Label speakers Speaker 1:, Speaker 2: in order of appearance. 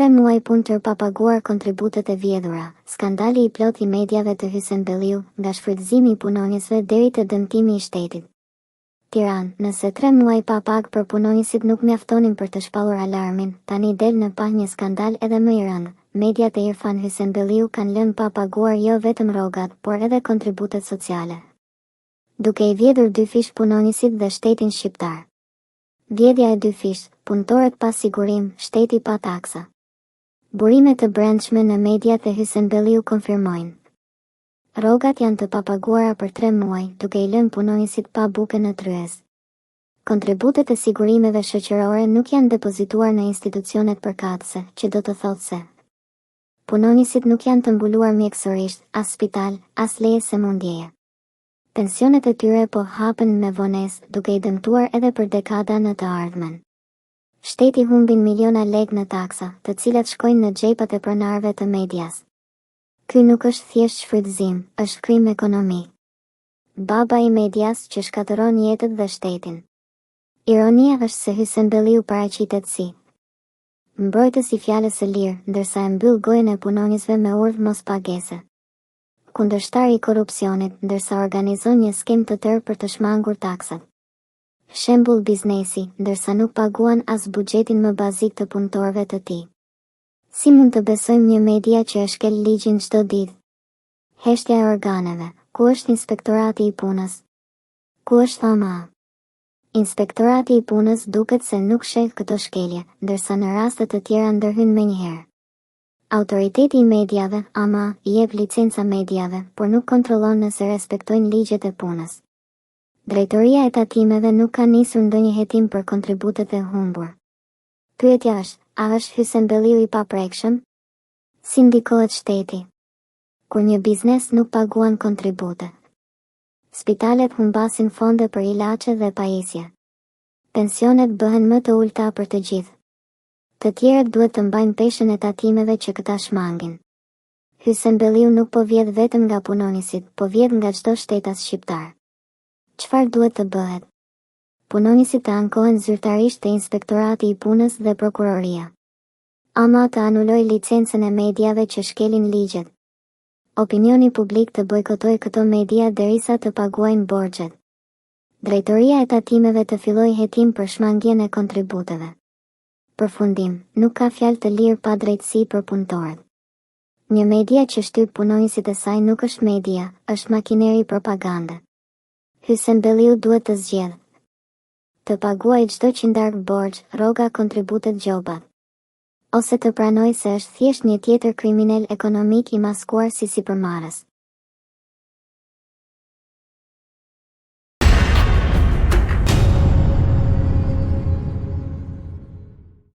Speaker 1: 3 muaj punë tërë pa paguar kontributet e vjedhura, skandali i plot i mediave të Hysen Belliu, nga shfrytëzimi i punonjësve deri te dëmtimi i shtetit. Tiranë, nëse 3 muaj pa pagë për punonjësit nuk mjaftonin për të shpallur alarmin, tani del në pah një skandal edhe më i rëndë. Mediat e Irfan Hysen Belliu kanë lënë pa paguar jo vetëm rrogat, por edhe kontributet sociale, duke i vjedhur 2 fish punonjësit dhe shtetin shqiptar. Vjedhja e 2 fish, punëtorët pa sigurim, shteti pa taksa. Burimet të brendshme në mediat e Hysen Belliu konfirmojnë. Rrogat janë të papaguara për 3 muaj, duke i lënë punonjësit pa buke në tryez. Kontributet e sigurimeve shoqërore nuk janë depozituar në institucionet përkatëse, që do të thotë se punonjësit nuk janë të mbuluar mjekësërisht, as spital, as leje sëmundjeje. Pensionet e tyre po hapen me vonesë, duke i dëmtuar edhe për dekada në të ardhmen. Shteti humbin miliona lekë në taksa, të cilat shkojnë në xhepat e pronarëve të medias. Ky nuk është thjesht shfrytëzim, është krim ekonomik. Baba i medias që shkatëron jetët dhe shtetin. Ironia është se Hysen Belliu paraqitet si mbrojtës i fjalës së lirë, ndërsa e mbyll gojën e punonjësve me urdhë mos pagese. Kundërshtar i korrupsionit, ndërsa organizon një skem të tërë për të shmangur taksat. Shembull biznesi, ndërsa nuk paguan as buxhetin më bazik të punëtorëve të tij. Si mund të besojmë një media që e shkel ligjin çdo ditë? Heshtja e organeve, ku është inspektorati i punës? Ku është AMA? Inspektorati i punës duket se nuk sheh këto shkelje, ndërsa në raste të tjera ndërhyn menjëherë. Autoriteti i mediave, AMA, i jep licenca mediave, por nuk kontrollon nëse respektojnë ligjet e punës. Drejtoria e tatimeve nuk ka nisur ndonjë hetim për kontributet e humbur. Pyetja është, a është Hysen Belliu i paprekshëm? Si ndikohet shteti kur një biznes nuk paguan kontribute? Spitalet humbasin fonde për ilaçe dhe pajisje. Pensionet bëhen më të ulta për të gjithë. Të tjerët duhet të mbajnë peshën e tatimeve që këta shmangin. Hysen Belliu nuk po vjedh vetëm nga punonjësit, po vjedh nga çdo shtetas shqiptar. Çfarë duhet të bëhet? Punonjësit të ankohen zyrtarisht te Inspektorati i Punës dhe Prokuroria. AMA të anuloj licencën e mediave që shkelin ligjet. Opinioni publik të bojkotoj këto media derisa të paguajnë borxhet. Drejtoria e tatimeve të filloj hetim për shmangjen e kontributeve. Përfundim, nuk ka fjalë të lirë pa drejtësi për punëtorët. Një media që shtyp punonjësit e saj nuk është media, është makineri propagande. Hysen Belliu duhet të zgjedhë. Të paguaj çdo qindar borxh, rroga, kontributet, gjobat. Ose të pranoj se është thjesht një tjetër kriminal ekonomik i maskuar si sipërmarrës.